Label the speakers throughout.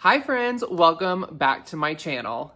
Speaker 1: Hi friends, welcome back to my channel.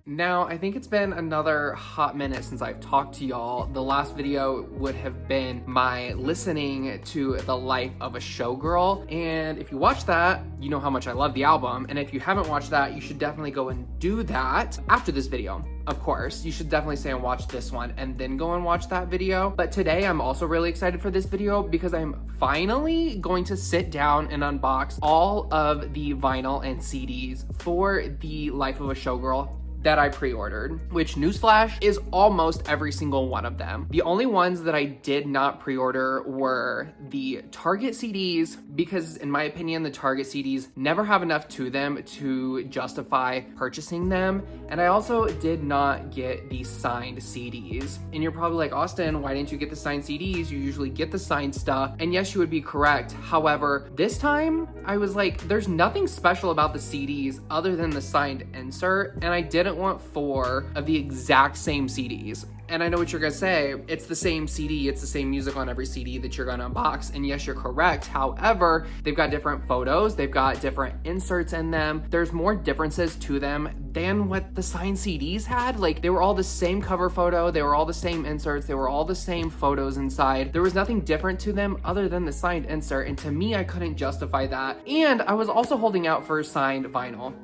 Speaker 1: Now, I think it's been another hot minute since I've talked to y'all. The last video would have been my listening to The Life of a Showgirl. And if you watched that, you know how much I love the album. And if you haven't watched that, you should definitely go and do that after this video. Of course, you should definitely stay and watch this one and then go and watch that video. But today I'm also really excited for this video because I'm finally going to sit down and unbox all of the vinyl and CDs for The Life of a Showgirl that I pre-ordered, which newsflash is almost every single one of them. The only ones that I did not pre-order were the Target CDs because in my opinion, the Target CDs never have enough to them to justify purchasing them. And I also did not get the signed CDs. And you're probably like, Austin, why didn't you get the signed CDs? You usually get the signed stuff. And yes, you would be correct. However, this time I was like, there's nothing special about the CDs other than the signed insert. And I didn't want 4 of the exact same CDs. And I know what you're gonna say, it's the same CD, it's the same music on every CD that you're gonna unbox, and yes, you're correct. However, they've got different photos, they've got different inserts in them, there's more differences to them than what the signed CDs had. Like, they were all the same cover photo, they were all the same inserts, they were all the same photos inside. There was nothing different to them other than the signed insert, and to me, I couldn't justify that. And I was also holding out for signed vinyl,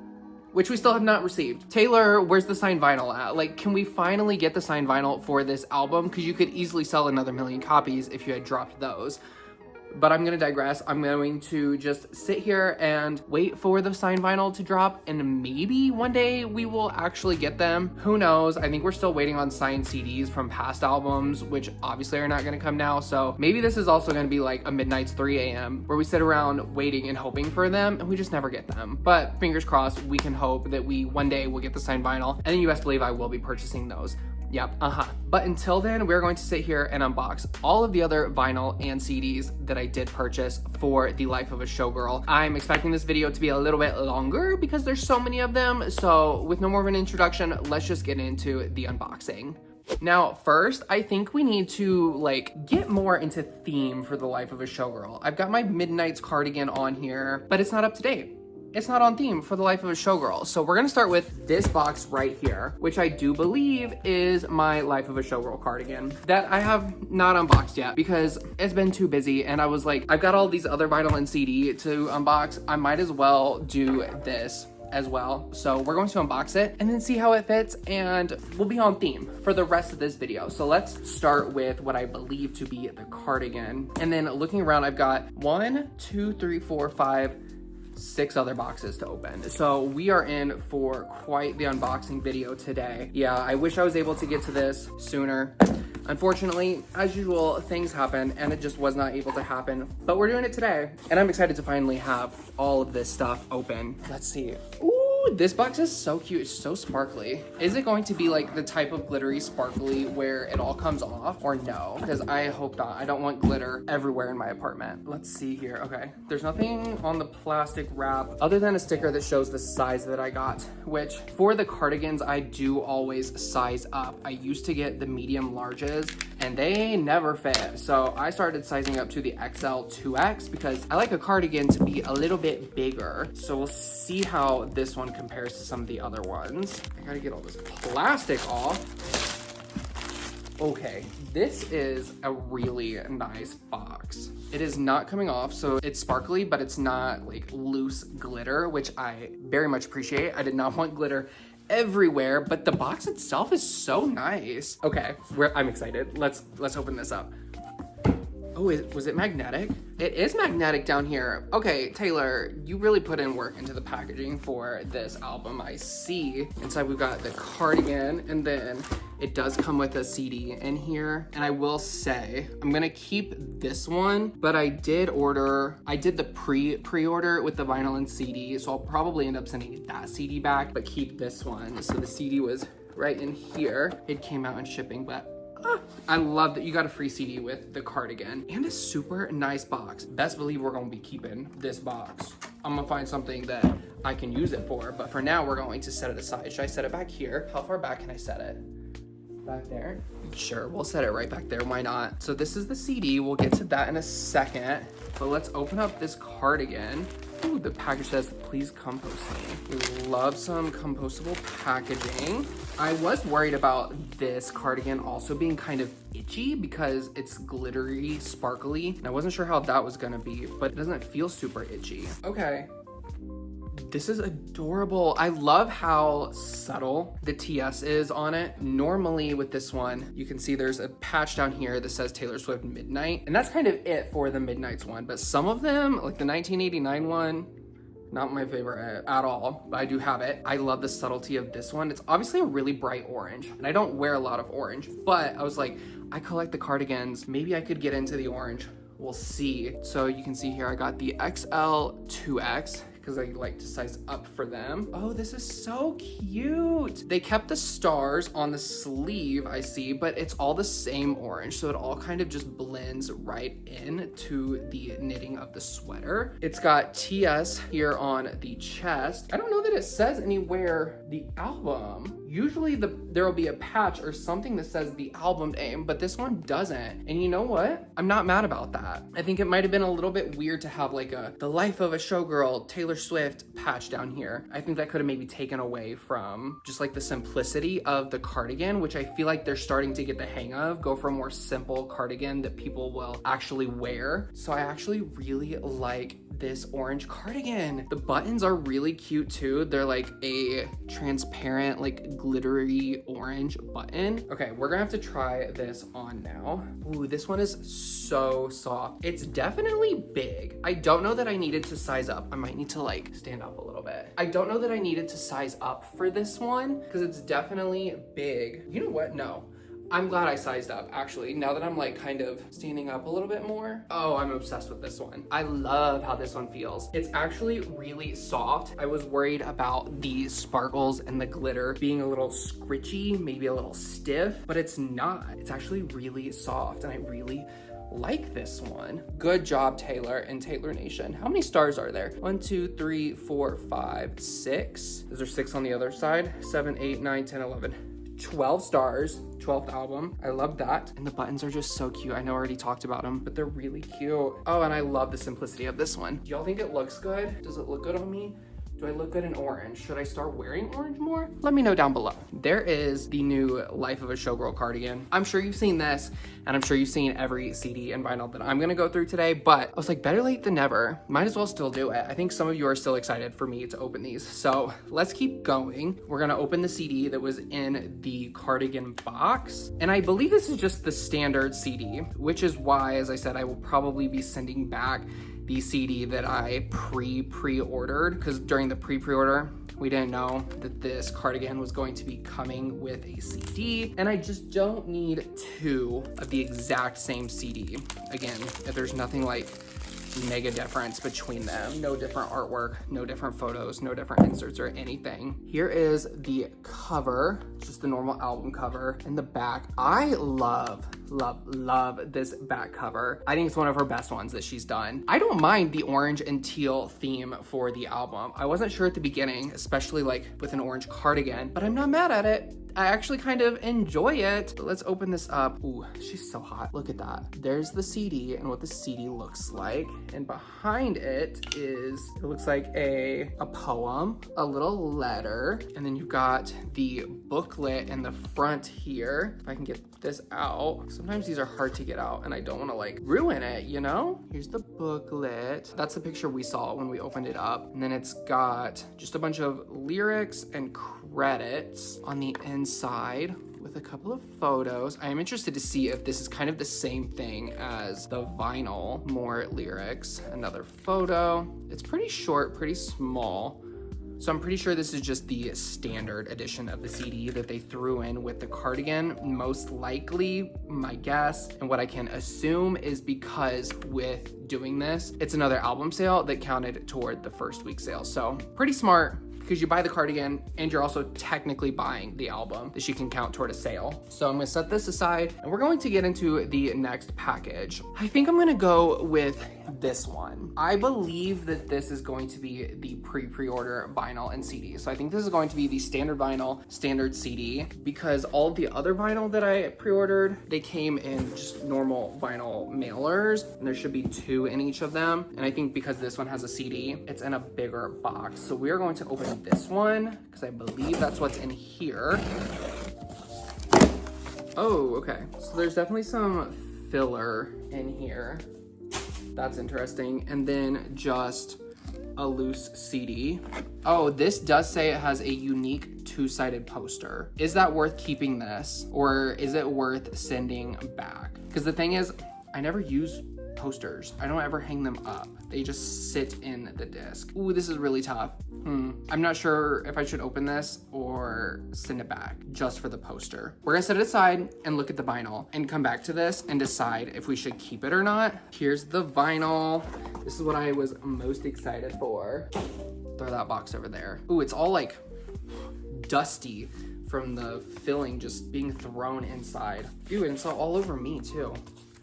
Speaker 1: which we still have not received. Taylor, where's the signed vinyl at? Like, can we finally get the signed vinyl for this album? Because you could easily sell another 1,000,000 copies if you had dropped those. But I'm gonna digress. I'm going to just sit here and wait for the signed vinyl to drop, and maybe one day we will actually get them. Who knows? I think we're still waiting on signed CDs from past albums, which obviously are not gonna come now. So maybe this is also gonna be like a Midnight's 3 a.m. where we sit around waiting and hoping for them, and we just never get them. But fingers crossed, we can hope that we one day will get the signed vinyl, and then you best believe I will be purchasing those. Yep, But until then, we're going to sit here and unbox all of the other vinyl and CDs that I did purchase for The Life of a Showgirl. I'm expecting this video to be a little bit longer because there's so many of them. So with no more of an introduction, let's just get into the unboxing. Now, first, I think we need to get more into theme for The Life of a Showgirl. I've got my Midnight's cardigan on here, but it's not up to date. It's not on theme for The Life of a Showgirl. So we're gonna start with this box right here, which I do believe is my Life of a Showgirl cardigan that I have not unboxed yet because it's been too busy. And I was like, I've got all these other vinyl and CD to unbox. I might as well do this as well. So we're going to unbox it and then see how it fits, and we'll be on theme for the rest of this video. So let's start with what I believe to be the cardigan. And then looking around, I've got 1, 2, 3, 4, 5, 6 other boxes to open. So we are in for quite the unboxing video today. Yeah, I wish I was able to get to this sooner. Unfortunately, as usual, things happen and it just was not able to happen, but we're doing it today. And I'm excited to finally have all of this stuff open. Let's see. Ooh, this box is so cute. It's so sparkly. Is it going to be like the type of glittery sparkly where it all comes off, or no? Because I hope not. I don't want glitter everywhere in my apartment. Let's see here. Okay, there's nothing on the plastic wrap other than a sticker that shows the size that I got, which for the cardigans, I do always size up. I used to get the medium larges and they never fit. So I started sizing up to the XL 2X because I like a cardigan to be a little bit bigger. So we'll see how this one compares to some of the other ones. I gotta get all this plastic off. Okay, this is a really nice box. It is not coming off, so it's sparkly, but it's not like loose glitter, which I very much appreciate. I did not want glitter everywhere, but the box itself is so nice. Okay, I'm excited. Let's open this up. Oh, was it magnetic? It is magnetic down here. Okay, Taylor, you really put in work into the packaging for this album. I see. Inside we've got the cardigan, and then it does come with a CD in here. And I will say, I'm gonna keep this one, but I did the pre-order with the vinyl and CD, so I'll probably end up sending that CD back, but keep this one. So the CD was right in here. It came out in shipping, but I love that you got a free CD with the cardigan and a super nice box. Best believe we're gonna be keeping this box. I'm gonna find something that I can use it for, but for now we're going to set it aside. Should I set it back here? How far back can I set it? back there. Sure, we'll set it right back there. Why not? So this is the CD. We'll get to that in a second. But let's open up this cardigan. Ooh, the package says, please compost me. We love some compostable packaging. I was worried about this cardigan also being kind of itchy because it's glittery, sparkly. And I wasn't sure how that was gonna be, but it doesn't feel super itchy. Okay. This is adorable. I love how subtle the TS is on it. Normally with this one, you can see there's a patch down here that says Taylor Swift Midnight, and that's kind of it for the Midnights one. But some of them, like the 1989 one, not my favorite at all, but I do have it. I love the subtlety of this one. It's obviously a really bright orange, and I don't wear a lot of orange, but I was like, I collect the cardigans. Maybe I could get into the orange. We'll see. So you can see here, I got the XL 2X, because I like to size up for them. Oh, this is so cute. They kept the stars on the sleeve, I see, but it's all the same orange. So it all kind of just blends right into the knitting of the sweater. It's got TS here on the chest. I don't know that it says anywhere the album. Usually there will be a patch or something that says the album name, but this one doesn't. And you know what? I'm not mad about that. I think it might've been a little bit weird to have like the life of a showgirl, Taylor Swift patch down here. I think that could have maybe taken away from just like the simplicity of the cardigan, which I feel like they're starting to get the hang of, go for a more simple cardigan that people will actually wear. So I actually really like this orange cardigan. The buttons are really cute too. They're like a transparent, like glittery orange button. Okay, we're gonna have to try this on now. Ooh, this one is so soft. It's definitely big. I don't know that I needed to size up. I might need to like stand up a little bit. I don't know that I needed to size up for this one because it's definitely big. You know what? No. I'm glad I sized up, actually, now that I'm like kind of standing up a little bit more. Oh, I'm obsessed with this one. I love how this one feels. It's actually really soft. I was worried about the sparkles and the glitter being a little scritchy, maybe a little stiff, but it's not. It's actually really soft, and I really like this one. Good job, Taylor and Taylor Nation. How many stars are there? 1, 2, 3, 4, 5, 6. Is there 6 on the other side? 7, 8, 9, 10, 11. 12 stars, 12th album. I love that. And the buttons are just so cute. I know I already talked about them, but they're really cute. Oh, and I love the simplicity of this one. Do y'all think it looks good? Does it look good on me? Do I look good in orange? Should I start wearing orange more? Let me know down below. There is the new Life of a Showgirl cardigan. I'm sure you've seen this, and I'm sure you've seen every CD and vinyl that I'm gonna go through today, but I was like, better late than never. Might as well still do it. I think some of you are still excited for me to open these. So let's keep going. We're gonna open the CD that was in the cardigan box. And I believe this is just the standard CD, which is why, as I said, I will probably be sending back the CD that I pre-ordered, because during the pre-order, we didn't know that this cardigan was going to be coming with a CD, and I just don't need 2 of the exact same CD. Again, there's nothing like mega difference between them. No different artwork, no different photos, no different inserts or anything. Here is the cover, just the normal album cover. In the back, I love this back cover. I think it's one of her best ones that she's done. I don't mind the orange and teal theme for the album. I wasn't sure at the beginning, especially like with an orange cardigan, but I'm not mad at it. I actually kind of enjoy it. But let's open this up. Ooh, she's so hot. Look at that. There's the CD and what the CD looks like. And behind it looks like a poem, a little letter. And then you've got the booklet in the front here. If I can get this out. Sometimes these are hard to get out and I don't want to like ruin it, you know? Here's the booklet. That's the picture we saw when we opened it up. And then it's got just a bunch of lyrics and credits on the inside with a couple of photos. I am interested to see if this is kind of the same thing as the vinyl. More lyrics, another photo. It's pretty short, pretty small. So I'm pretty sure this is just the standard edition of the CD that they threw in with the cardigan. Most likely, my guess, and what I can assume is because with doing this, it's another album sale that counted toward the first week sale. So pretty smart because you buy the cardigan and you're also technically buying the album that you can count toward a sale. So I'm gonna set this aside and we're going to get into the next package. I think I'm gonna go with this one. I believe that this is going to be the pre-order vinyl and CD. So I think this is going to be the standard vinyl, standard CD, because all of the other vinyl that I pre-ordered, they came in just normal vinyl mailers, and there should be 2 in each of them. And I think because this one has a CD, it's in a bigger box. So we are going to open this one because I believe that's what's in here. Oh, okay. So there's definitely some filler in here. That's interesting. And then just a loose CD. Oh, this does say it has a unique 2-sided poster. Is that worth keeping this, or is it worth sending back? Because the thing is, I never use posters. I don't ever hang them up. They just sit in the disc. Ooh, this is really tough. I'm not sure if I should open this or send it back just for the poster. We're gonna set it aside and look at the vinyl and come back to this and decide if we should keep it or not. Here's the vinyl. This is what I was most excited for. Throw that box over there. Ooh, it's all like dusty from the filling just being thrown inside. Ooh, and it's all over me too.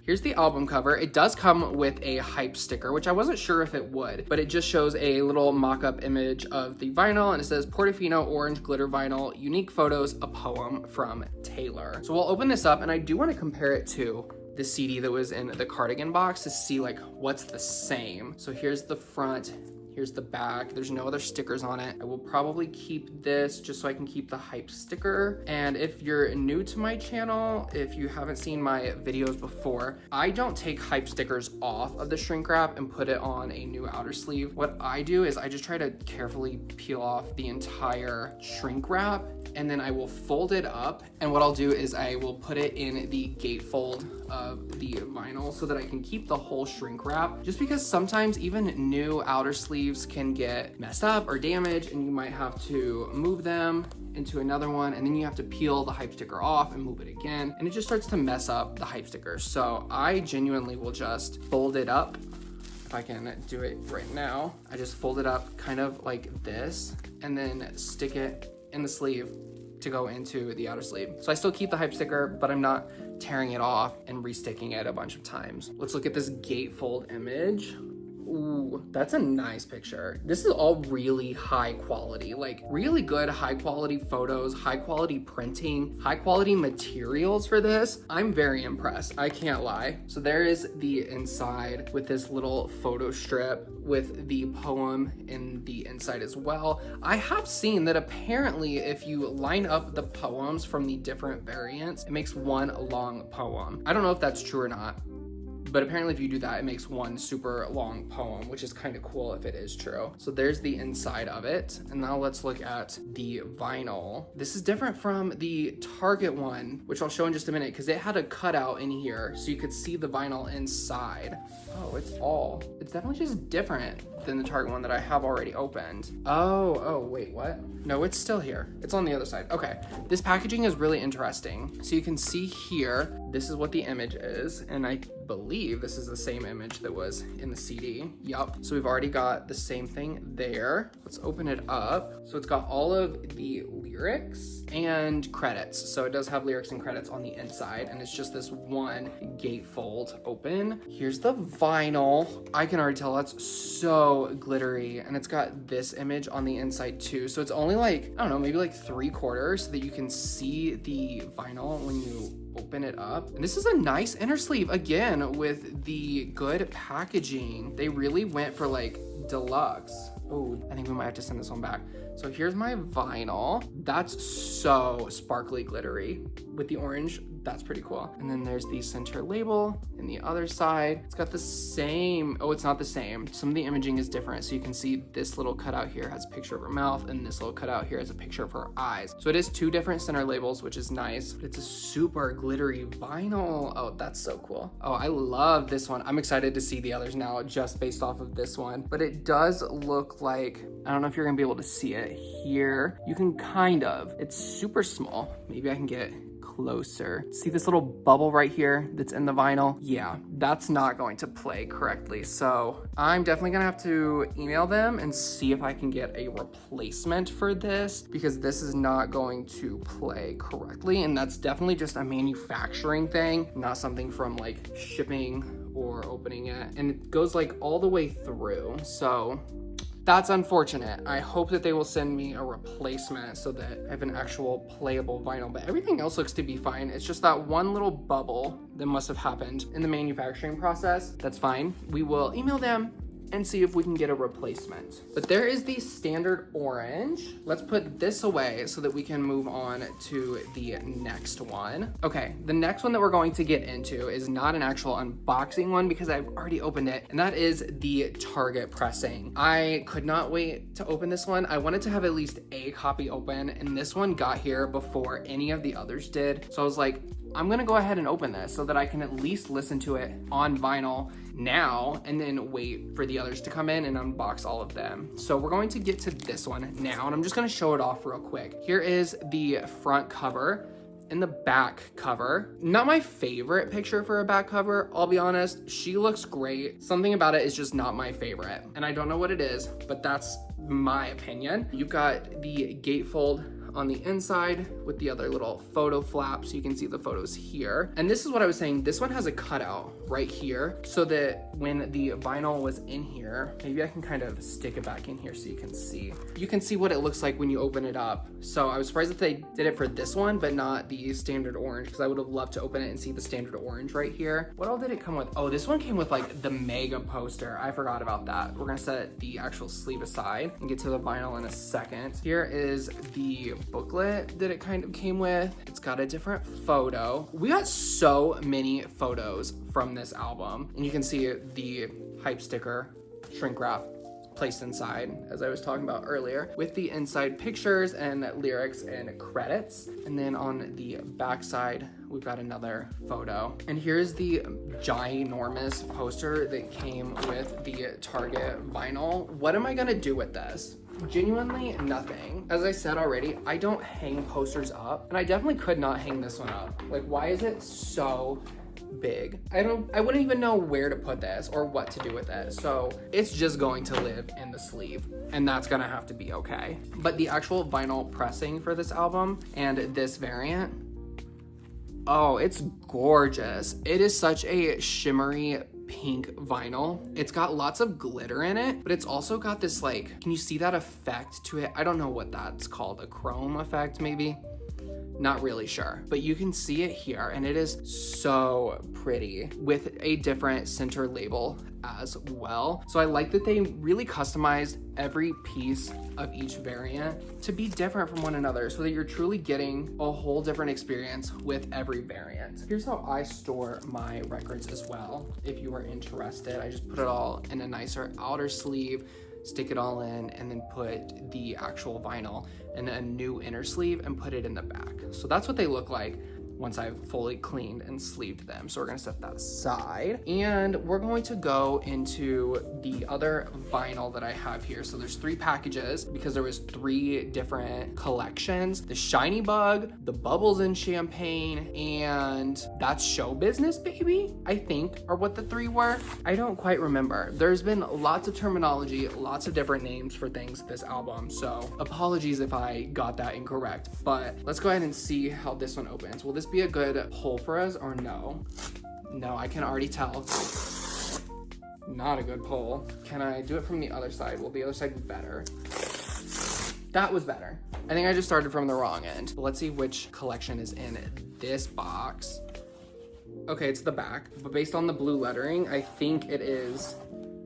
Speaker 1: Here's the album cover. It does come with a hype sticker, which I wasn't sure if it would, but it just shows a little mock-up image of the vinyl, and it says Portofino Orange Glitter Vinyl, Unique Photos, a Poem from Taylor. So we'll open this up, and I do want to compare it to the CD that was in the cardigan box to see like what's the same. So here's the front. Here's the back. There's no other stickers on it. I will probably keep this just so I can keep the hype sticker. And if you're new to my channel, if you haven't seen my videos before, I don't take hype stickers off of the shrink wrap and put it on a new outer sleeve. What I do is I just try to carefully peel off the entire shrink wrap, and then I will fold it up. And what I'll do is I will put it in the gatefold of the vinyl so that I can keep the whole shrink wrap, just because sometimes even new outer sleeves can get messed up or damaged, and you might have to move them into another one, and then you have to peel the hype sticker off and move it again, and it just starts to mess up the hype sticker. So I genuinely will just fold it up. If I can do it right now, I just fold it up kind of like this and then stick it in the sleeve to go into the outer sleeve. So I still keep the hype sticker, but I'm not tearing it off and resticking it a bunch of times. Let's look at this gatefold image. Ooh, that's a nice picture. This is all really high quality, like really good high quality photos, high quality printing, high quality materials for this. I'm very impressed, I can't lie. So there is the inside with this little photo strip with the poem in the inside as well. I have seen that apparently if you line up the poems from the different variants, it makes one long poem. I don't know if that's true or not, but apparently if you do that, it makes one super long poem, which is kind of cool if it is true. So there's the inside of it. And now let's look at the vinyl. This is different from the Target one, which I'll show in just a minute, because it had a cutout in here so you could see the vinyl inside. Oh, it's definitely just different than the Target one that I have already opened. Oh, wait, what? No, it's still here. It's on the other side. Okay, this packaging is really interesting. So you can see here, this is what the image is, and I believe this is the same image that was in the CD. Yup, so we've already got the same thing there. Let's open it up. So it's got all of the lyrics and credits. So it does have lyrics and credits on the inside, and it's just this one gatefold open. Here's the vinyl. I can already tell that's so glittery, and it's got this image on the inside too. So it's only like, I don't know, maybe like 3/4 so that you can see the vinyl when you open it up. And this is a nice inner sleeve again with the good packaging. They really went for like deluxe. Oh, I think we might have to send this one back. So here's my vinyl. That's so sparkly glittery with the orange. That's pretty cool. And then there's the center label in the other side. It's got the same, oh, it's not the same. Some of the imaging is different. So you can see this little cutout here has a picture of her mouth, and this little cutout here has a picture of her eyes. So it is 2 different center labels, which is nice. It's a super glittery vinyl. Oh, that's so cool. Oh, I love this one. I'm excited to see the others now just based off of this one. But it does look like, I don't know if you're gonna be able to see it here. You can kind of, it's super small. Maybe I can get closer. See this little bubble right here that's in the vinyl? Yeah, that's not going to play correctly. So I'm definitely gonna have to email them and see if I can get a replacement for this, because this is not going to play correctly. And that's definitely just a manufacturing thing, not something from like shipping or opening it. And it goes like all the way through. So that's unfortunate. I hope that they will send me a replacement so that I have an actual playable vinyl, but everything else looks to be fine. It's just that one little bubble that must have happened in the manufacturing process. That's fine. We will email them and see if we can get a replacement. But there is the standard orange. Let's put this away so that we can move on to the next one. Okay, the next one that we're going to get into is not an actual unboxing one because I've already opened it, and that is the Target pressing. I could not wait to open this one. I wanted to have at least a copy open, and this one got here before any of the others did. So I was like, I'm gonna go ahead and open this so that I can at least listen to it on vinyl now and then wait for the others to come in and unbox all of them. So we're going to get to this one now, and I'm just gonna show it off real quick. Here is the front cover and the back cover. Not my favorite picture for a back cover, I'll be honest. She looks great. Something about it is just not my favorite, and I don't know what it is, but that's my opinion. You've got the gatefold on the inside with the other little photo flap so you can see the photos here. And this is what I was saying, this one has a cutout right here so that when the vinyl was in here, maybe I can kind of stick it back in here so you can see. You can see what it looks like when you open it up. So I was surprised that they did it for this one, but not the standard orange, because I would have loved to open it and see the standard orange right here. What all did it come with? Oh, this one came with like the mega poster. I forgot about that. We're gonna set the actual sleeve aside and get to the vinyl in a second. Here is the booklet that it kind of came with. It's got a different photo. We got so many photos from this album, and you can see the hype sticker shrink wrap placed inside, as I was talking about earlier, with the inside pictures and lyrics and credits. And then on the back side, we've got another photo. And here's the ginormous poster that came with the Target vinyl. What am I gonna do with this? Genuinely nothing. As I said already, I don't hang posters up, and I definitely could not hang this one up. Like, why is it so big? I wouldn't even know where to put this or what to do with it. So it's just going to live in the sleeve, and that's gonna have to be okay. But the actual vinyl pressing for this album and this variant, oh, it's gorgeous. It is such a shimmery pink vinyl. It's got lots of glitter in it, but it's also got this, like, can you see that effect to it? I don't know what that's called, a chrome effect maybe? Not really sure, but you can see it here, and it is so pretty with a different center label as well. So I like that they really customized every piece of each variant to be different from one another so that you're truly getting a whole different experience with every variant. Here's how I store my records as well, if you are interested. I just put it all in a nicer outer sleeve, stick it all in, and then put the actual vinyl in a new inner sleeve and put it in the back. So that's what they look like once I've fully cleaned and sleeved them. So we're gonna set that aside, and we're going to go into the other vinyl that I have here. So there's 3 packages because there was 3 different collections. The Shiny Bug, the Bubbles and Champagne, and That's Show Business Baby, I think are what the 3 were. I don't quite remember. There's been lots of terminology, lots of different names for things this album, so apologies if I got that incorrect. But let's go ahead and see how this one opens. Will this be a good pull for us or no? No, I can already tell. Not a good pull. Can I do it from the other side? Will the other side be better? That was better. I think I just started from the wrong end. Let's see which collection is in this box. Okay, it's the back, but based on the blue lettering, I think it is,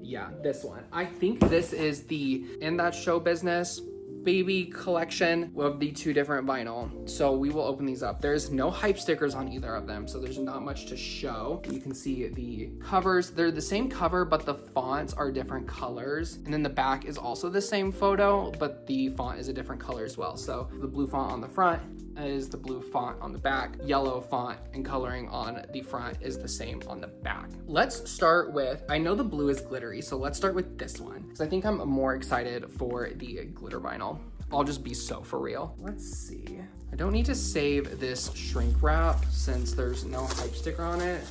Speaker 1: yeah, this one. I think this is the In That Show Business Baby collection of the 2 different vinyl. So we will open these up. There's no hype stickers on either of them, so there's not much to show. You can see the covers. They're the same cover, but the fonts are different colors. And then the back is also the same photo, but the font is a different color as well. So the blue font on the front is the blue font on the back. Yellow font and coloring on the front is the same on the back. Let's start with, I know the blue is glittery, so let's start with this one, because I think I'm more excited for the glitter vinyl. I'll just be so for real. Let's see. I don't need to save this shrink wrap since there's no hype sticker on it.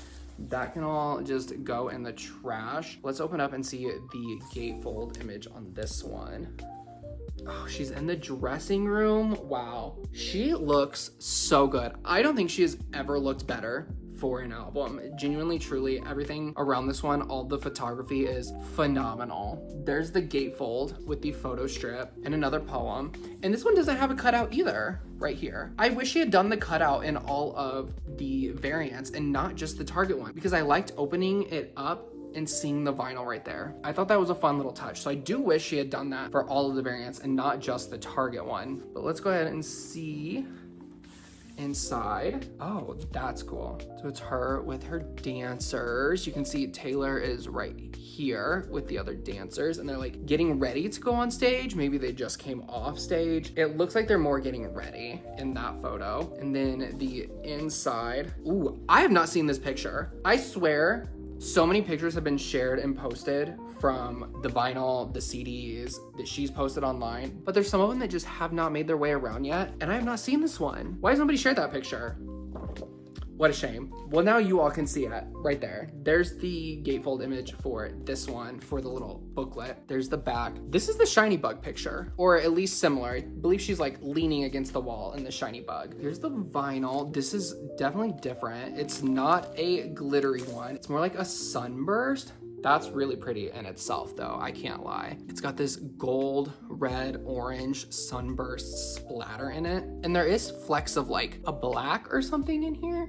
Speaker 1: That can all just go in the trash. Let's open up and see the gatefold image on this one. Oh, she's in the dressing room. Wow. She looks so good. I don't think she has ever looked better for an album. Genuinely, truly, everything around this one, all the photography is phenomenal. There's the gatefold with the photo strip and another poem. And this one doesn't have a cutout either, right here. I wish she had done the cutout in all of the variants and not just the Target one, because I liked opening it up and seeing the vinyl right there. I thought that was a fun little touch. So I do wish she had done that for all of the variants and not just the Target one. But let's go ahead and see inside. Oh, that's cool. So it's her with her dancers. You can see Taylor is right here with the other dancers and they're like getting ready to go on stage. Maybe they just came off stage. It looks like they're more getting ready in that photo. And then the inside. Ooh, I have not seen this picture. I swear so many pictures have been shared and posted from the vinyl, the CDs that she's posted online, but there's some of them that just have not made their way around yet, and I have not seen this one. Why has nobody shared that picture? What a shame. Well, now you all can see it right there. There's the gatefold image for this one, for the little booklet. There's the back. This is the shiny bug picture, or at least similar. I believe she's like leaning against the wall in the shiny bug. Here's the vinyl. This is definitely different. It's not a glittery one. It's more like a sunburst. That's really pretty in itself though, I can't lie. It's got this gold, red, orange sunburst splatter in it. And there is flecks of like a black or something in here.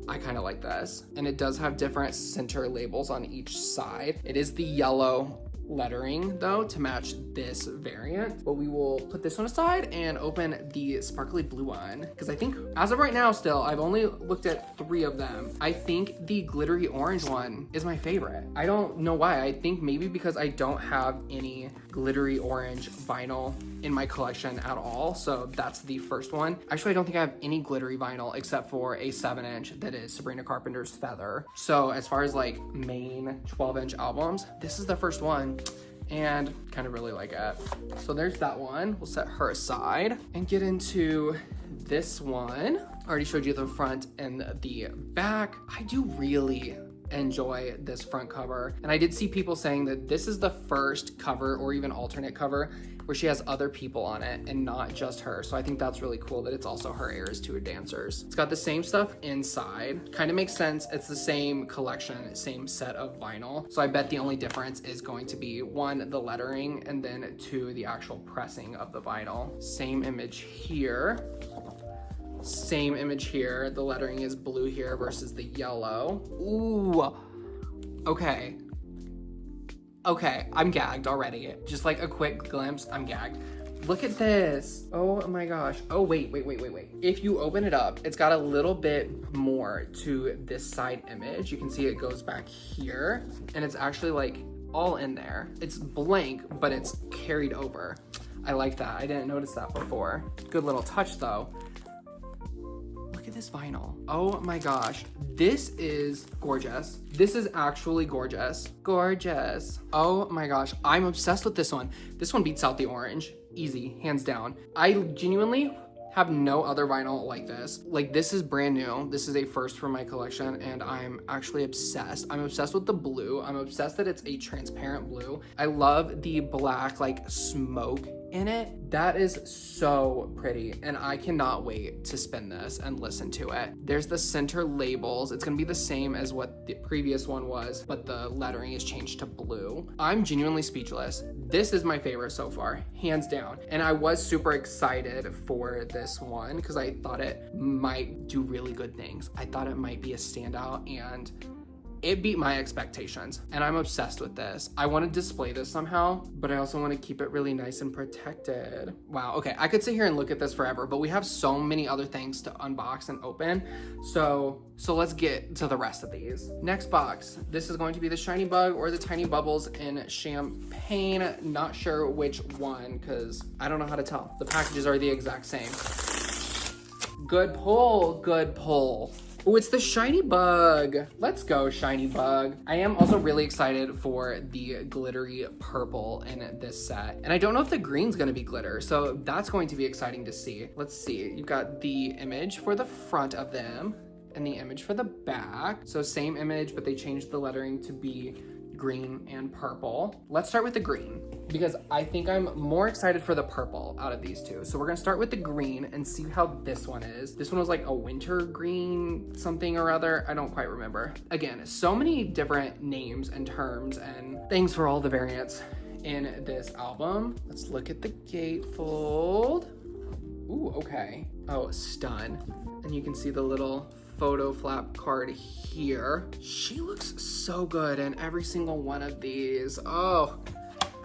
Speaker 1: I kind of like this. And it does have different center labels on each side. It is the yellow lettering though to match this variant, but we will put this one aside and open the sparkly blue one, because I think as of right now still I've only looked at 3 of them. I think the glittery orange one is my favorite. I don't know why. I think maybe because I don't have any glittery orange vinyl in my collection at all, so that's the first one. Actually, I don't think I have any glittery vinyl except for a 7-inch that is Sabrina Carpenter's Feather. So as far as like main 12-inch albums, this is the first one and kind of really like it. So there's that one. We'll set her aside and get into this one. I already showed you the front and the back. I do really enjoy this front cover, and I did see people saying that this is the first cover or even alternate cover where she has other people on it and not just her. So I think that's really cool that it's also her heirs to her dancers. It's got the same stuff inside. Kind of makes sense. It's the same collection, same set of vinyl. So I bet the only difference is going to be 1, the lettering, and then 2, the actual pressing of the vinyl. Same image here. Same image here. The lettering is blue here versus the yellow. Ooh, okay. Okay, I'm gagged already. Just like a quick glimpse, I'm gagged. Look at this. Oh my gosh. Oh, wait. If you open it up, it's got a little bit more to this side image. You can see it goes back here, and it's actually like all in there. It's blank, but it's carried over. I like that. I didn't notice that before. Good little touch though. Look at this vinyl. Oh my gosh. This is gorgeous. This is actually gorgeous. Gorgeous. Oh my gosh. I'm obsessed with this one. This one beats out the orange. Easy, hands down. I genuinely have no other vinyl like this. Like, this is brand new. This is a first for my collection, and I'm actually obsessed. I'm obsessed with the blue. I'm obsessed that it's a transparent blue. I love the black, like, smoke in it. That is so pretty, and I cannot wait to spin this and listen to it. There's the center labels. It's gonna be the same as what the previous one was, but the lettering is changed to blue. I'm genuinely speechless. This is my favorite so far, hands down. And I was super excited for this one because I thought it might do really good things. I thought it might be a standout, and it beat my expectations, and I'm obsessed with this. I want to display this somehow, but I also want to keep it really nice and protected. Wow, okay, I could sit here and look at this forever, but we have so many other things to unbox and open. So let's get to the rest of these. Next box, this is going to be the Shiny Bug or the Tiny Bubbles in Champagne. Not sure which one, because I don't know how to tell. The packages are the exact same. Good pull, good pull. Oh, it's the shiny bug. Let's go, shiny bug. I am also really excited for the glittery purple in this set. And I don't know if the green's gonna be glitter, so that's going to be exciting to see. Let's see, you've got the image for the front of them and the image for the back. So same image, but they changed the lettering to be green and purple. Let's start with the green because I think I'm more excited for the purple out of these two. So we're gonna start with the green and see how this one is. This one was like a winter green something or other. I don't quite remember. Again, so many different names and terms and things for all the variants in this album. Let's look at the gatefold. Ooh, okay. Oh, stun. And you can see the little photo flap card here. She looks so good in every single one of these. Oh,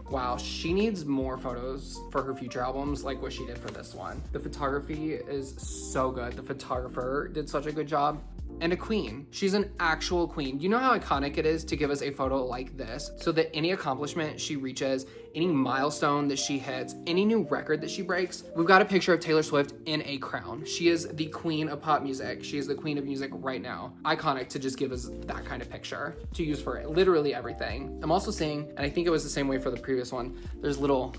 Speaker 1: wow. She needs more photos for her future albums like what she did for this one. The photography is so good. The photographer did such a good job. And a queen. She's an actual queen. You know how iconic it is to give us a photo like this so that any accomplishment she reaches, any milestone that she hits, any new record that she breaks, we've got a picture of Taylor Swift in a crown. She is the queen of pop music. She is the queen of music right now. Iconic to just give us that kind of picture to use for literally everything. I'm also seeing, and I think it was the same way for the previous one, there's little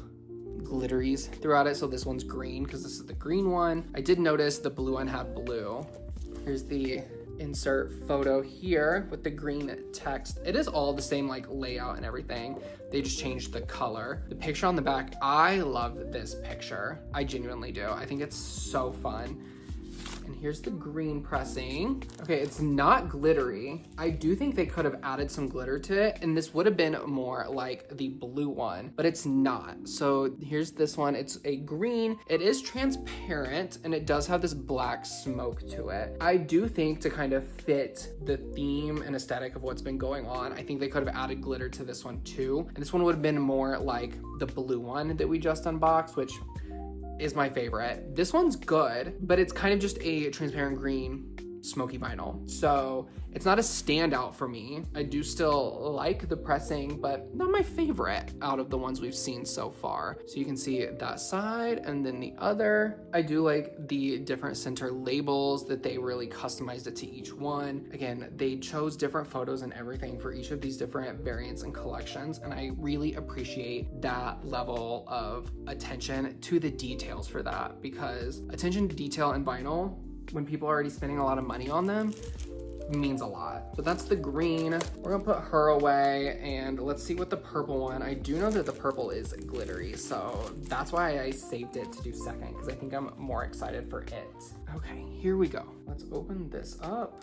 Speaker 1: glitteries throughout it. So this one's green because this is the green one. I did notice the blue one had blue. Here's the insert photo here with the green text. It is all the same like layout and everything. They just changed the color. The picture on the back, I love this picture. I genuinely do. I think it's so fun. And here's the green pressing. Okay, it's not glittery. I do think they could have added some glitter to it, and this would have been more like the blue one, but it's not. So here's this one. It's a green. It is transparent, and it does have this black smoke to it. I do think to kind of fit the theme and aesthetic of what's been going on, I think they could have added glitter to this one too. And this one would have been more like the blue one that we just unboxed, which is my favorite. This one's good, but it's kind of just a transparent green smoky vinyl. So it's not a standout for me. I do still like the pressing, but not my favorite out of the ones we've seen so far. So you can see that side and then the other. I do like the different center labels that they really customized it to each one. Again, they chose different photos and everything for each of these different variants and collections. And I really appreciate that level of attention to the details for that, because attention to detail in vinyl, when people are already spending a lot of money on them, means a lot. But that's the green. We're gonna put her away, and let's see what the purple one. I do know that the purple is glittery, so that's why I saved it to do second, because I think I'm more excited for it. Okay, here we go. Let's open this up.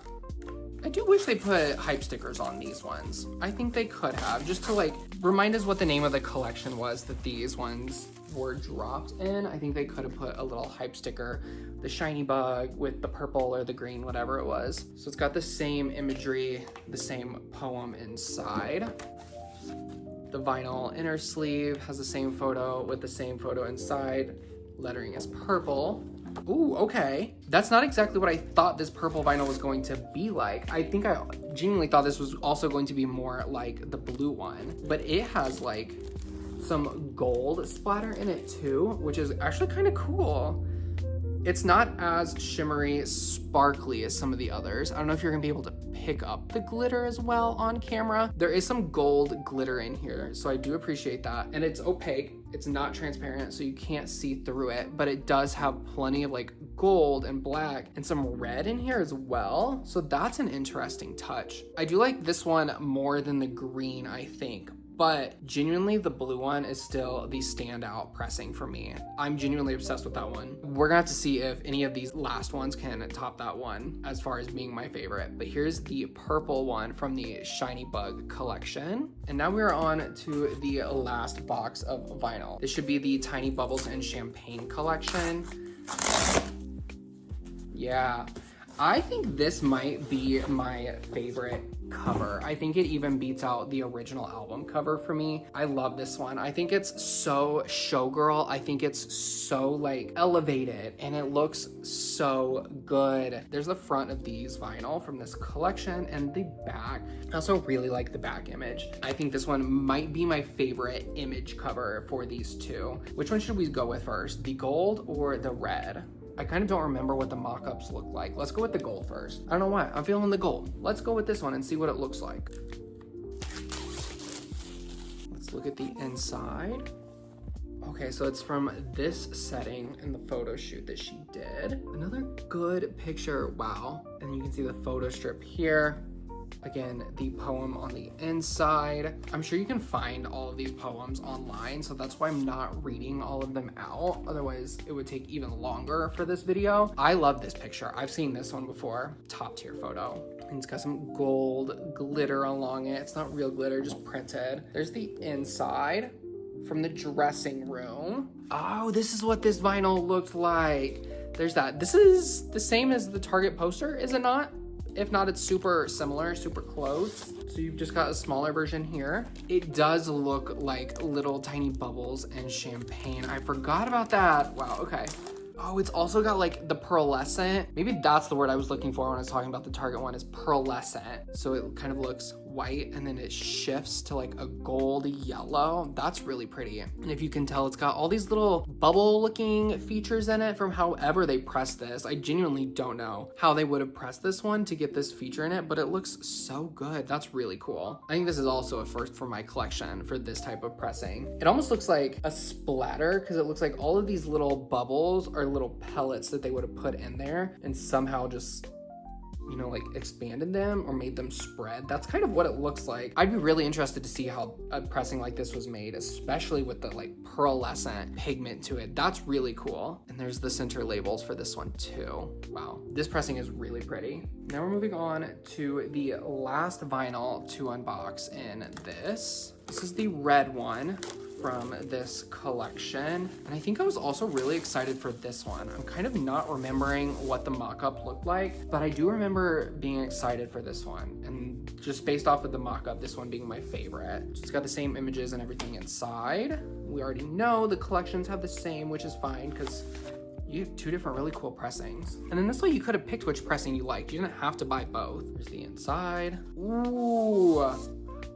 Speaker 1: I do wish they put hype stickers on these ones. I think they could have, just to like remind us what the name of the collection was that these ones were dropped in. I think they could have put a little hype sticker, the shiny bug with the purple or the green, whatever it was. So it's got the same imagery, the same poem inside. The vinyl inner sleeve has the same photo with the same photo inside. Lettering is purple. Ooh, okay. That's not exactly what I thought this purple vinyl was going to be like. I think I genuinely thought this was also going to be more like the blue one, but it has like some gold splatter in it too, which is actually kind of cool. It's not as shimmery, sparkly as some of the others. I don't know if you're gonna be able to pick up the glitter as well on camera. There is some gold glitter in here, so I do appreciate that. And it's opaque, it's not transparent, so you can't see through it, but it does have plenty of like gold and black and some red in here as well. So that's an interesting touch. I do like this one more than the green, I think. But genuinely, the blue one is still the standout pressing for me. I'm genuinely obsessed with that one. We're gonna have to see if any of these last ones can top that one as far as being my favorite. But here's the purple one from the Shiny Bug collection. And now we're on to the last box of vinyl. This should be the Tiny Bubbles and Champagne collection. Yeah, I think this might be my favorite cover. I think it even beats out the original album cover for me. I love this one. I think it's so showgirl. I think it's so like elevated and it looks so good. There's the front of these vinyl from this collection and the back. I also really like the back image. I think this one might be my favorite image cover for these two. Which one should we go with first? The gold or the red? I kind of don't remember what the mock-ups look like. Let's go with the gold first. I don't know why, I'm feeling the gold. Let's go with this one and see what it looks like. Let's look at the inside. Okay, so it's from this setting in the photo shoot that she did. Another good picture, wow. And you can see the photo strip here. Again, the poem on the inside. I'm sure you can find all of these poems online, so that's why I'm not reading all of them out. Otherwise, it would take even longer for this video. I love this picture. I've seen this one before. Top tier photo. And it's got some gold glitter along it. It's not real glitter, just printed. There's the inside from the dressing room. Oh, this is what this vinyl looked like. There's that. This is the same as the Target poster, is it not? If not, it's super similar, super close. So you've just got a smaller version here. It does look like little tiny bubbles and champagne. I forgot about that. Wow, okay. Oh, it's also got like the pearlescent. Maybe that's the word I was looking for when I was talking about the Target one, is pearlescent. So it kind of looks white and then it shifts to like a gold yellow. That's really pretty. And if you can tell, it's got all these little bubble looking features in it from however they pressed this. I genuinely don't know how they would have pressed this one to get this feature in it, but it looks so good. That's really cool. I think this is also a first for my collection for this type of pressing. It almost looks like a splatter because it looks like all of these little bubbles are little pellets that they would have put in there and somehow just, you know, like expanded them or made them spread. That's kind of what it looks like. I'd be really interested to see how a pressing like this was made, especially with the like pearlescent pigment to it. That's really cool. And there's the center labels for this one too. Wow, this pressing is really pretty. Now we're moving on to the last vinyl to unbox in this. This is the red one from this collection. And I think I was also really excited for this one. I'm kind of not remembering what the mock-up looked like, but I do remember being excited for this one. And just based off of the mock-up, this one being my favorite. So it's got the same images and everything inside. We already know the collections have the same, which is fine because you have two different really cool pressings. And then this way you could have picked which pressing you liked. You didn't have to buy both. Here's the inside. Ooh.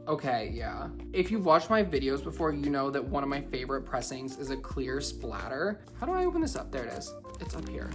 Speaker 1: Okay, yeah. If you've watched my videos before, you know that one of my favorite pressings is a clear splatter. How do I open this up? There it is. It's up here.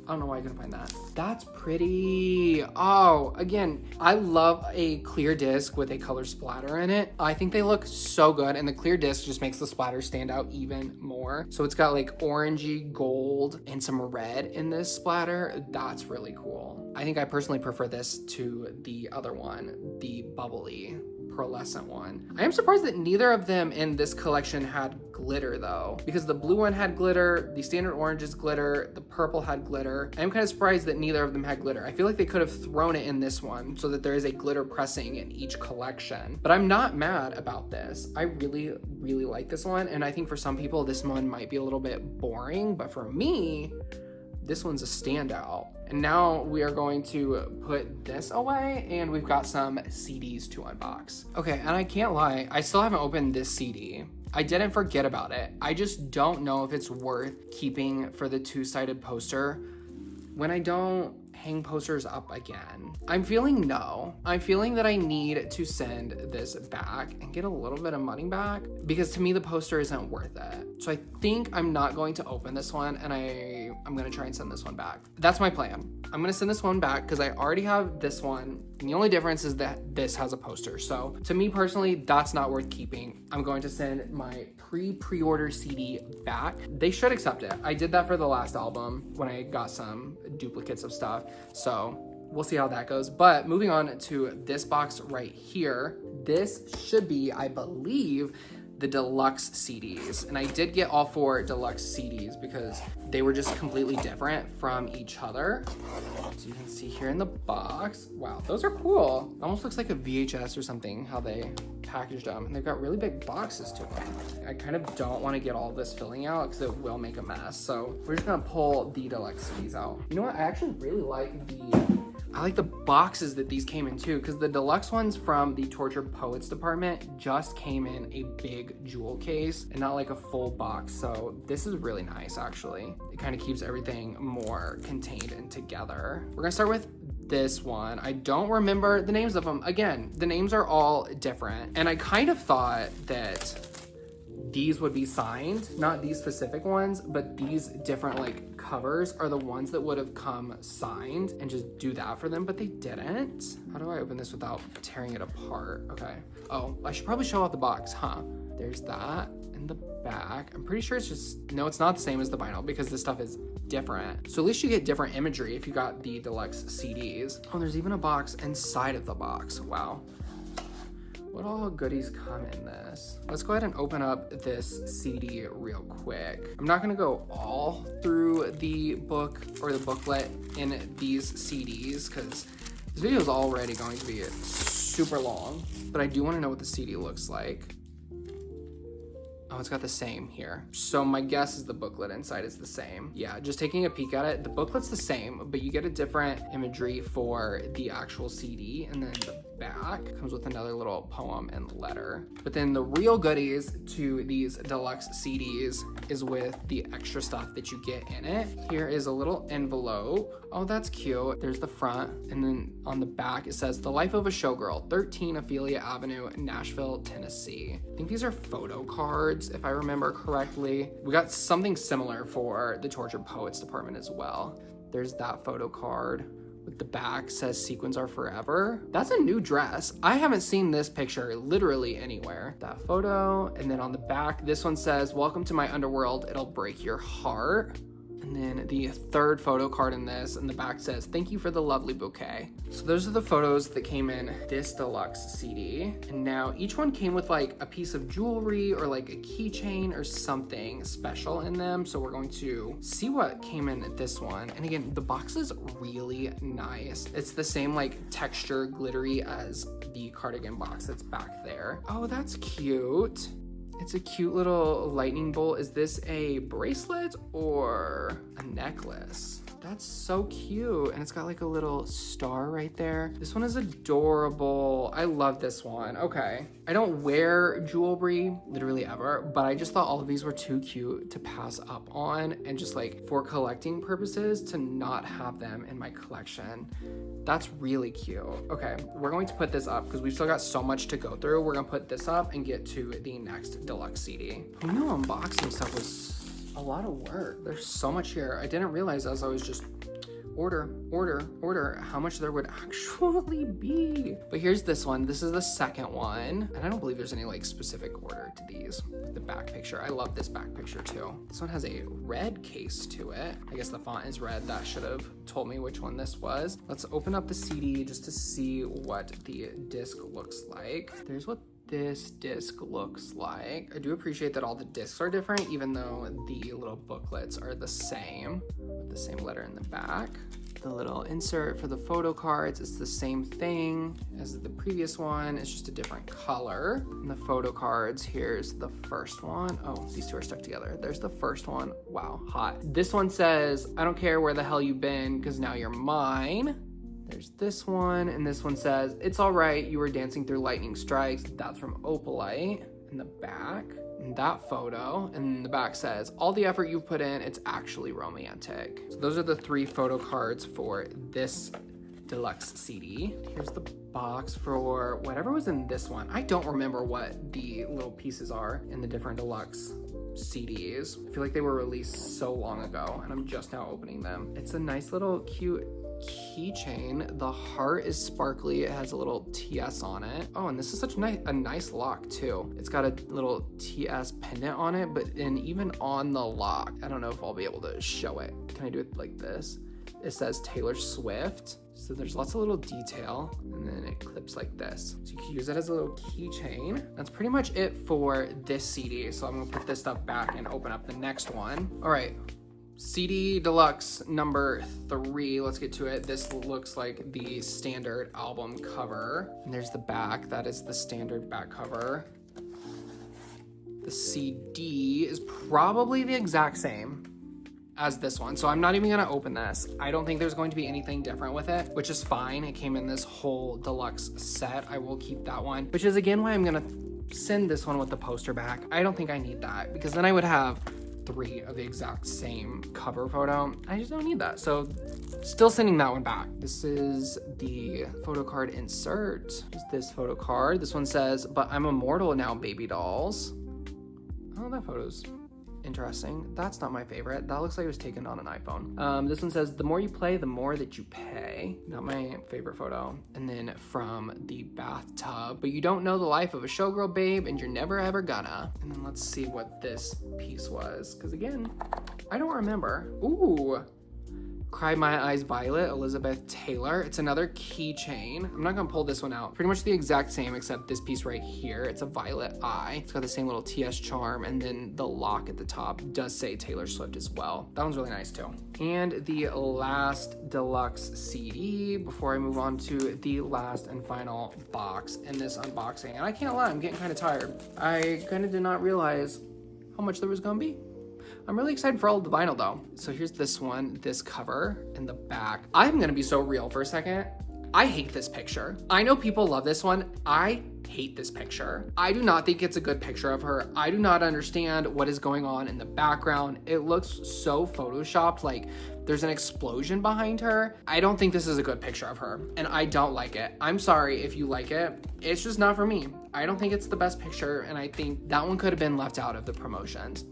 Speaker 1: I don't know why I couldn't find that. That's pretty. Oh, again, I love a clear disc with a color splatter in it. I think they look so good, and the clear disc just makes the splatter stand out even more. So it's got like orangey gold and some red in this splatter. That's really cool. I think I personally prefer this to the other one, the bubbly pearlescent one. I am surprised that neither of them in this collection had glitter though, because the blue one had glitter, the standard orange is glitter, the purple had glitter. I am kind of surprised that neither of them had glitter. I feel like they could have thrown it in this one so that there is a glitter pressing in each collection. But I'm not mad about this. I really, really like this one. And I think for some people, this one might be a little bit boring, but for me, this one's a standout. And now we are going to put this away and we've got some CDs to unbox. Okay, and I can't lie, I still haven't opened this CD. I didn't forget about it. I just don't know if it's worth keeping for the two-sided poster when I don't hang posters up again. I'm feeling no. I'm feeling that I need to send this back and get a little bit of money back because to me the poster isn't worth it. So I think I'm not going to open this one and I'm gonna try and send this one back. That's my plan. I'm gonna send this one back because I already have this one. And the only difference is that this has a poster. So to me personally, that's not worth keeping. I'm going to send my pre-order CD back. They should accept it. I did that for the last album when I got some duplicates of stuff. So we'll see how that goes. But moving on to this box right here, this should be, I believe, the deluxe CDs. And I did get all 4 deluxe CDs because they were just completely different from each other. So you can see here in the box, wow, those are cool. It almost looks like a VHS or something, how they packaged them. And they've got really big boxes to them. I kind of don't want to get all this filling out because it will make a mess. So we're just gonna pull the deluxe CDs out. You know what, I actually really like I like the boxes that these came in too, because the deluxe ones from the Tortured Poets department just came in a big jewel case and not like a full box. So this is really nice, actually. It kind of keeps everything more contained and together. We're gonna start with this one. I don't remember the names of them. Again, the names are all different. And I kind of thought that these would be signed, not these specific ones, but these different like covers are the ones that would have come signed, and just do that for them, but they didn't. How do I open this without tearing it apart? Okay. Oh, I should probably show out the box, huh? There's that in the back. I'm pretty sure it's just, no, it's not the same as the vinyl because this stuff is different. So at least you get different imagery if you got the deluxe CDs. Oh, there's even a box inside of the box. Wow. What all goodies come in this? Let's go ahead and open up this CD real quick. I'm not gonna go all through the book or the booklet in these CDs because this video is already going to be super long, but I do want to know what the CD looks like. Oh, it's got the same here. So my guess is the booklet inside is the same. Yeah, just taking a peek at it, the booklet's the same, but you get a different imagery for the actual CD, and then the back comes with another little poem and letter. But then the real goodies to these deluxe CDs is with the extra stuff that you get in it. Here is a little envelope. Oh, that's cute. There's the front, and then on the back it says The Life of a Showgirl, 13 Ophelia Avenue, Nashville, Tennessee. I think these are photo cards, if I remember correctly. We got something similar for the Tortured Poets department as well. There's that photo card. With the back says sequins are forever. That's a new dress. I haven't seen this picture literally anywhere. That photo, and then on the back, this one says, welcome to my underworld, it'll break your heart. And then the third photo card in this, and the back says, thank you for the lovely bouquet. So those are the photos that came in this deluxe CD. And now each one came with like a piece of jewelry or like a keychain or something special in them. So we're going to see what came in this one. And again, the box is really nice. It's the same like texture glittery as the cardigan box that's back there. Oh, that's cute. It's a cute little lightning bolt. Is this a bracelet or a necklace? That's so cute. And it's got like a little star right there. This one is adorable. I love this one. Okay. I don't wear jewelry literally ever, but I just thought all of these were too cute to pass up on, and just like for collecting purposes to not have them in my collection. That's really cute. Okay, we're going to put this up because we've still got so much to go through. We're gonna put this up and get to the next deluxe CD. Who knew unboxing stuff was a lot of work? There's so much here. I didn't realize as I was just order how much there would actually be. But here's this one. This is the second one, and I don't believe there's any like specific order to these. The back picture, I love this back picture too. This one has a red case to it. I guess the font is red. That should have told me which one this was. Let's open up the CD just to see what the disc looks like. There's what this disc looks like. I do appreciate that all the discs are different, even though the little booklets are the same, with the same letter in the back. The little insert for the photo cards, it's the same thing as the previous one, it's just a different color. And the photo cards, here's the first one. Oh, these two are stuck together. There's the first one. Wow, hot. This one says, I don't care where the hell you've been, because now you're mine. There's this one, and this one says, it's all right, you were dancing through lightning strikes. That's from Opalite in the back. And that photo, and the back says, all the effort you put in, it's actually romantic. So those are the three photo cards for this deluxe CD. Here's the box for whatever was in this one. I don't remember what the little pieces are in the different deluxe CDs. I feel like they were released so long ago, and I'm just now opening them. It's a nice little cute keychain. The heart is sparkly. It has a little TS on it. Oh, and this is such a nice lock too. It's got a little TS pendant on it, but then even on the lock, I don't know if I'll be able to show it. Can I do it like this? It says Taylor Swift. So there's lots of little detail, and then it clips like this. So you can use it as a little keychain. That's pretty much it for this CD. So I'm gonna put this stuff back and open up the next one. All right. CD Deluxe number 3, let's get to it. This looks like the standard album cover. And there's the back, that is the standard back cover. The CD is probably the exact same as this one, so I'm not even gonna open this. I don't think there's going to be anything different with it, which is fine. It came in this whole deluxe set. I will keep that one, which is again why I'm gonna send this one with the poster back. I don't think I need that, because then I would have 3 of the exact same cover photo. I just don't need that. So still sending that one back. This is the photo card insert. Is this photo card. This one says, but I'm immortal now, baby dolls. Oh, that photo's interesting. That's not my favorite. That looks like it was taken on an iPhone. This one says, the more you play, the more that you pay. Not my favorite photo. And then from the bathtub, but you don't know the life of a showgirl, babe, and you're never ever gonna. And then let's see what this piece was. Because again, I don't remember. Ooh. Cry My Eyes Violet, Elizabeth Taylor. It's another keychain. I'm not gonna pull this one out. Pretty much the exact same except this piece right here. It's a violet eye. It's got the same little TS charm, and then the lock at the top does say Taylor Swift as well. That one's really nice too. And the last deluxe CD before I move on to the last and final box in this unboxing. And I can't lie, I'm getting kind of tired. I kind of did not realize how much there was gonna be. I'm really excited for all of the vinyl though. So here's this one, this cover in the back. I'm gonna be so real for a second. I hate this picture. I know people love this one. I hate this picture. I do not think it's a good picture of her. I do not understand what is going on in the background. It looks so photoshopped, like there's an explosion behind her. I don't think this is a good picture of her, and I don't like it. I'm sorry if you like it. It's just not for me. I don't think it's the best picture, and I think that one could have been left out of the promotions.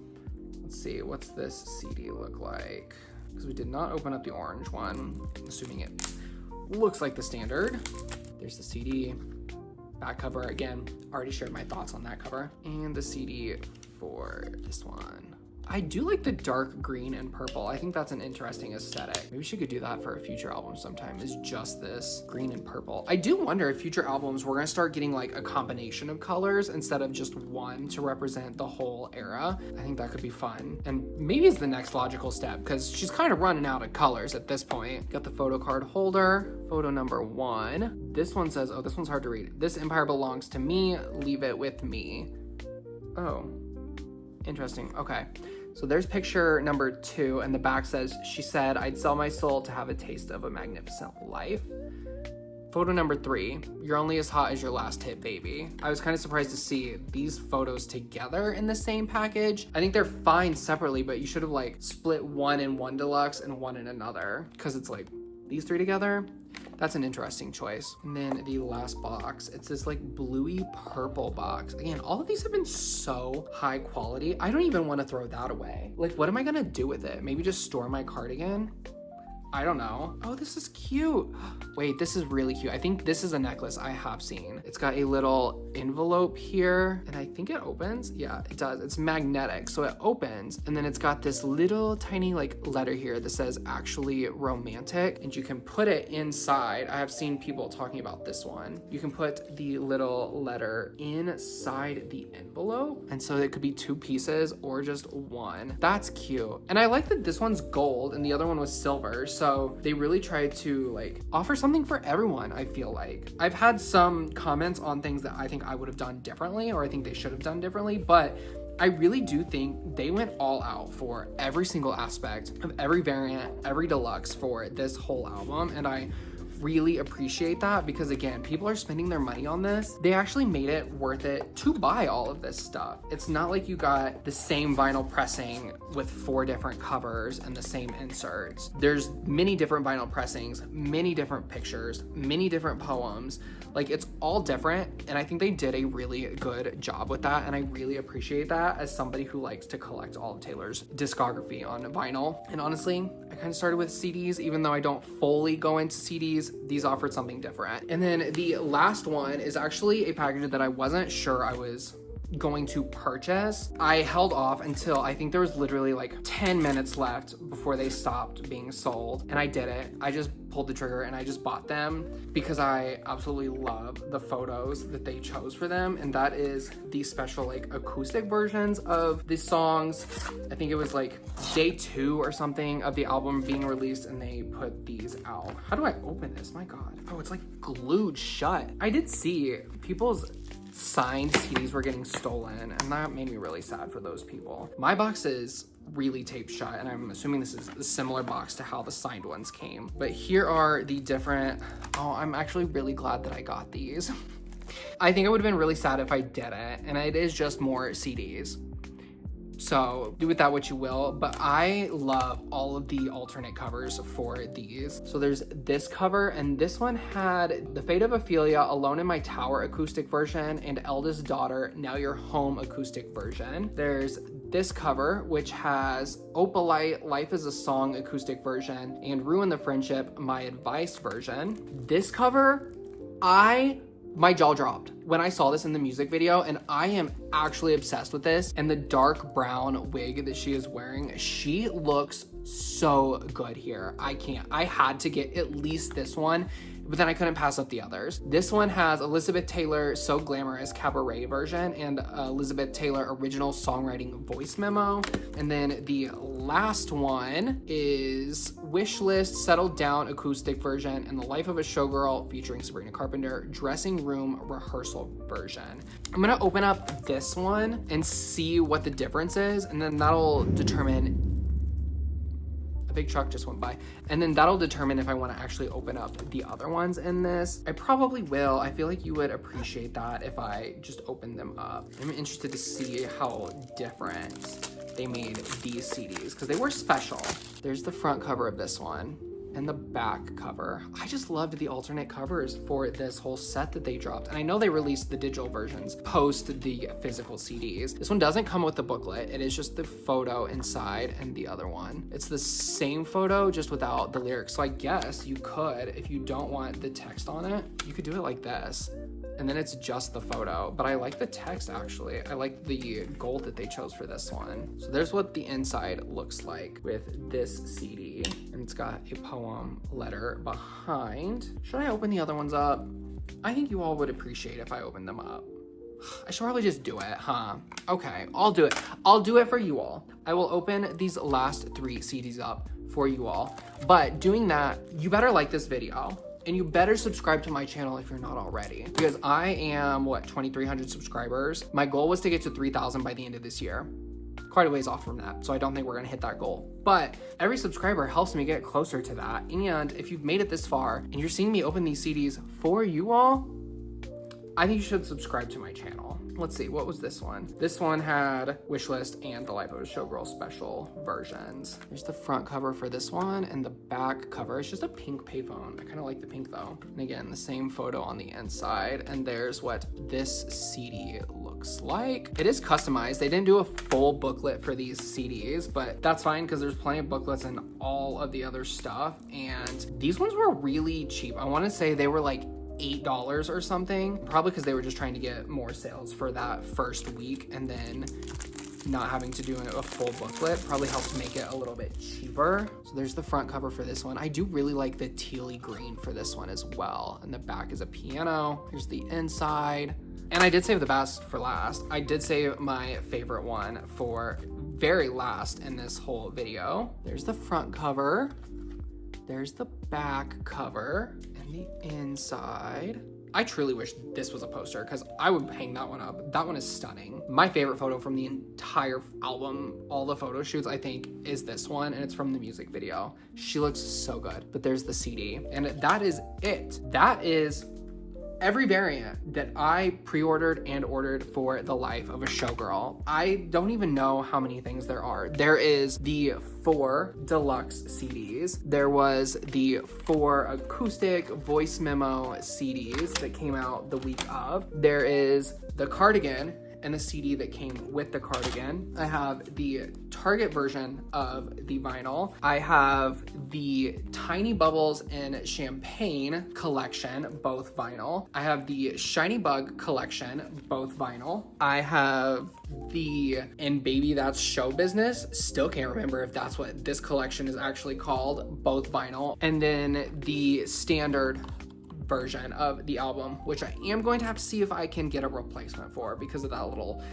Speaker 1: Let's see, what's this CD look like? Because we did not open up the orange one, assuming it looks like the standard. There's the CD, back cover. Again, already shared my thoughts on that cover. And the CD for this one. I do like the dark green and purple. I think that's an interesting aesthetic. Maybe she could do that for a future album sometime, is just this green and purple. I do wonder if future albums, we're gonna start getting like a combination of colors instead of just one to represent the whole era. I think that could be fun. And maybe it's the next logical step because she's kind of running out of colors at this point. Got the photo card holder, photo number 1. This one says, oh, this one's hard to read. This empire belongs to me, leave it with me. Oh, interesting, okay. So there's picture number 2, and the back says, she said, I'd sell my soul to have a taste of a magnificent life. Photo number 3, you're only as hot as your last hit, baby. I was kind of surprised to see these photos together in the same package. I think they're fine separately, but you should have like split one in one deluxe and one in another, because it's like these 3 together. That's an interesting choice. And then the last box, it's this like bluey purple box. Again, all of these have been so high quality. I don't even want to throw that away. Like, what am I gonna do with it? Maybe just store my cardigan? I don't know. Oh, this is cute. Wait, this is really cute. I think this is a necklace I have seen. It's got a little envelope here, and I think it opens. Yeah, it does. It's magnetic, so it opens, and then it's got this little tiny like letter here that says actually romantic, and you can put it inside. I have seen people talking about this one. You can put the little letter inside the envelope, and so it could be 2 pieces or just one. That's cute. And I like that this one's gold and the other one was silver. So they really tried to like offer something for everyone, I feel like. I've had some comments on things that I think I would have done differently, or I think they should have done differently, but I really do think they went all out for every single aspect of every variant, every deluxe for this whole album, and I really appreciate that because again, people are spending their money on this. They actually made it worth it to buy all of this stuff. It's not like you got the same vinyl pressing with 4 different covers and the same inserts. There's many different vinyl pressings, many different pictures, many different poems. Like, it's all different, and I think they did a really good job with that, and I really appreciate that as somebody who likes to collect all of Taylor's discography on vinyl. And honestly, I kind of started with CDs, even though I don't fully go into CDs, these offered something different. And then the last one is actually a package that I wasn't sure I was going to purchase. I held off until I think there was literally like 10 minutes left before they stopped being sold, and I did it. I just pulled the trigger and I just bought them because I absolutely love the photos that they chose for them, and that is the special like acoustic versions of the songs. I think it was like day 2 or something of the album being released, and they put these out. How do I open this? My God. Oh, it's like glued shut. I did see people's signed CDs were getting stolen, and that made me really sad for those people. My box is really taped shut, and I'm assuming this is a similar box to how the signed ones came. But here are the different, oh, I'm actually really glad that I got these. I think it would have been really sad if I didn't, and it is just more CDs. So do with that what you will, but I love all of the alternate covers for these. So there's this cover, and this one had The Fate of Ophelia, Alone in My Tower acoustic version, and Eldest Daughter, Now You're Home acoustic version. There's this cover, which has Opalite, Life is a Song acoustic version, and Ruin the Friendship, My Advice version. This cover, my jaw dropped when I saw this in the music video, and I am actually obsessed with this. And the dark brown wig that she is wearing, she looks so good here. I had to get at least this one, but then I couldn't pass up the others. This one has Elizabeth Taylor So Glamorous cabaret version and Elizabeth Taylor original songwriting voice memo. And then the last one is Wishlist Settled Down acoustic version and The Life of a Showgirl featuring Sabrina Carpenter dressing room rehearsal version. I'm gonna open up this one and see what the difference is, and then that'll determine. Big truck just went by, and then that'll determine if I want to actually open up the other ones in this. I probably will. I feel like you would appreciate that if I just opened them up. I'm interested to see how different they made these CDs because they were special. There's the front cover of this one and the back cover. I just loved the alternate covers for this whole set that they dropped. And I know they released the digital versions post the physical CDs. This one doesn't come with the booklet. It is just the photo inside, and the other one, it's the same photo just without the lyrics. So I guess you could, if you don't want the text on it, you could do it like this. And then it's just the photo, but I like the text actually. I like the gold that they chose for this one. So there's what the inside looks like with this CD. And it's got a poem letter behind. Should I open the other ones up? I think you all would appreciate if I opened them up. I should probably just do it, huh? Okay, I'll do it. I'll do it for you all. I will open these last 3 CDs up for you all. But doing that, you better like this video. And you better subscribe to my channel if you're not already, because I am, 2,300 subscribers. My goal was to get to 3,000 by the end of this year. Quite a ways off from that, so I don't think we're gonna hit that goal. But every subscriber helps me get closer to that. And if you've made it this far and you're seeing me open these CDs for you all, I think you should subscribe to my channel. Let's see, what was this one? This one had Wishlist and The Life of a Showgirl special versions. There's the front cover for this one, and the back cover is just a pink payphone. I kind of like the pink though. And again, the same photo on the inside, and there's what this CD looks like. It is customized. They didn't do a full booklet for these CDs, but that's fine because there's plenty of booklets and all of the other stuff. And these ones were really cheap. I want to say they were like $8 or something, probably because they were just trying to get more sales for that first week, and then not having to do a full booklet probably helps make it a little bit cheaper. So there's the front cover for this one. I do really like the tealy green for this one as well, and the back is a piano. Here's the inside, and I did save the best for last. I did save my favorite one for very last in this whole video. There's the front cover, there's the back cover, the inside. I truly wish this was a poster because I would hang that one up. That one is stunning. My favorite photo from the entire album, all the photo shoots, I think, is this one, and it's from the music video. She looks so good. But there's the CD, and that is it. That is every variant that I pre-ordered and ordered for The Life of a Showgirl. I don't even know how many things there are. There is the 4 deluxe CDs. There was the 4 acoustic voice memo CDs that came out the week of. There is the cardigan and the CD that came with the cardigan. I have the Target version of the vinyl. I have the Tiny Bubbles and Champagne collection, both vinyl. I have the Shiny Bug collection, both vinyl. I have the And Baby That's Show Business. Still can't remember if that's what this collection is actually called, both vinyl. And then the standard version of the album, which I am going to have to see if I can get a replacement for because of that little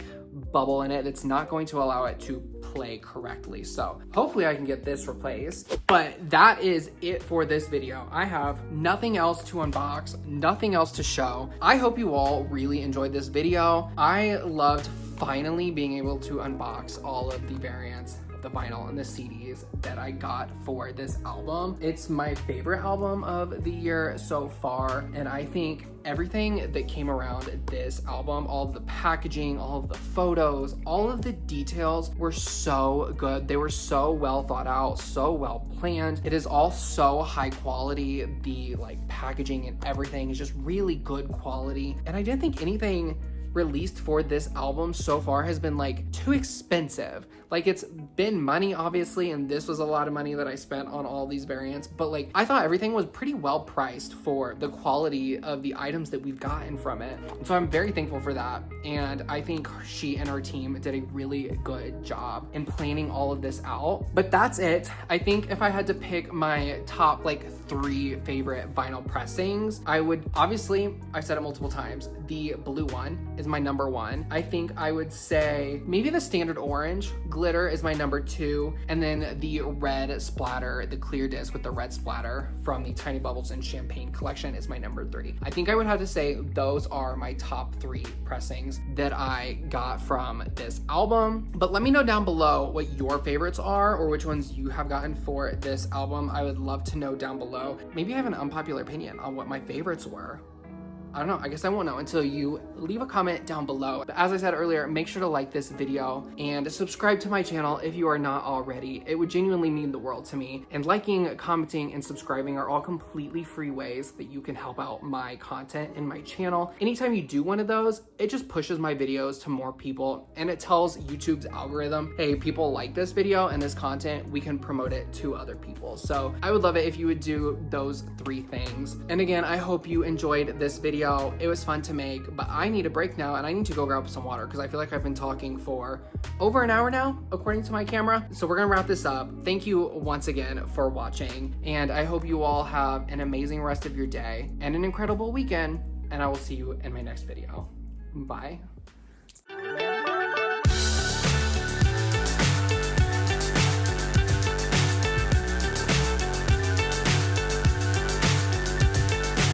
Speaker 1: bubble in it. It's not going to allow it to play correctly. So hopefully I can get this replaced. But that is it for this video. I have nothing else to unbox, nothing else to show. I hope you all really enjoyed this video. I loved finally being able to unbox all of the variants the vinyl and the CDs that I got for this album. It's my favorite album of the year so far, and I think everything that came around this album, all of the packaging, all of the photos, all of the details were so good. They were so well thought out, so well planned. It is all so high quality. The like packaging and everything is just really good quality. And I didn't think anything released for this album so far has been like too expensive. Like, it's been money obviously, and this was a lot of money that I spent on all these variants, but like I thought everything was pretty well priced for the quality of the items that we've gotten from it. So I'm very thankful for that, and I think she and her team did a really good job in planning all of this out. But that's it. I think if I had to pick my top like 3 favorite vinyl pressings, I would obviously, I've said it multiple times, the blue one is my number 1. I think I would say maybe the standard orange glitter is my number 2, and then the red splatter, the clear disc with the red splatter from the Tiny Bubbles and Champagne collection is my number 3. I think I would have to say those are my top 3 pressings that I got from this album. But let me know down below what your favorites are, or which ones you have gotten for this album. I would love to know down below. Maybe I have an unpopular opinion on what my favorites were. I don't know, I guess I won't know until you leave a comment down below. But as I said earlier, make sure to like this video and subscribe to my channel if you are not already. It would genuinely mean the world to me. And liking, commenting, and subscribing are all completely free ways that you can help out my content and my channel. Anytime you do one of those, it just pushes my videos to more people, and it tells YouTube's algorithm, hey, people like this video and this content, we can promote it to other people. So I would love it if you would do those 3 things. And again, I hope you enjoyed this video. It was fun to make, but I need a break now and I need to go grab some water because I feel like I've been talking for over an hour now, according to my camera. So we're gonna wrap this up. Thank you once again for watching, and I hope you all have an amazing rest of your day and an incredible weekend, and I will see you in my next video. Bye.